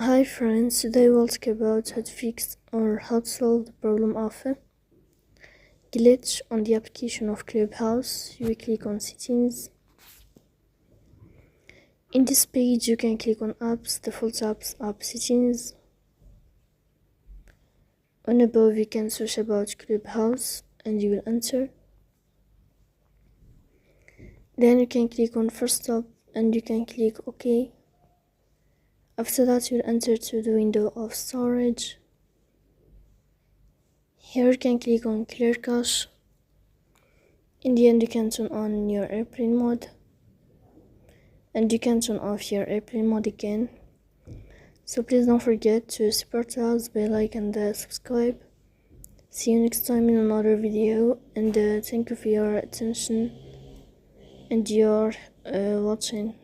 Hi friends, today we'll talk about how to fix or how to solve the problem of a glitch on the application of Clubhouse. You click on settings. In this page you can click on apps, default apps, app settings. On above you can search about Clubhouse and you will enter. Then you can click on first stop and you can click OK. After that you'll enter to the window of storage. Here you can click on clear cache. In the end you can turn on your airplane mode. And you can turn off your airplane mode again. So please don't forget to support us by like and subscribe. See you next time in another video, and thank you for your attention and your watching.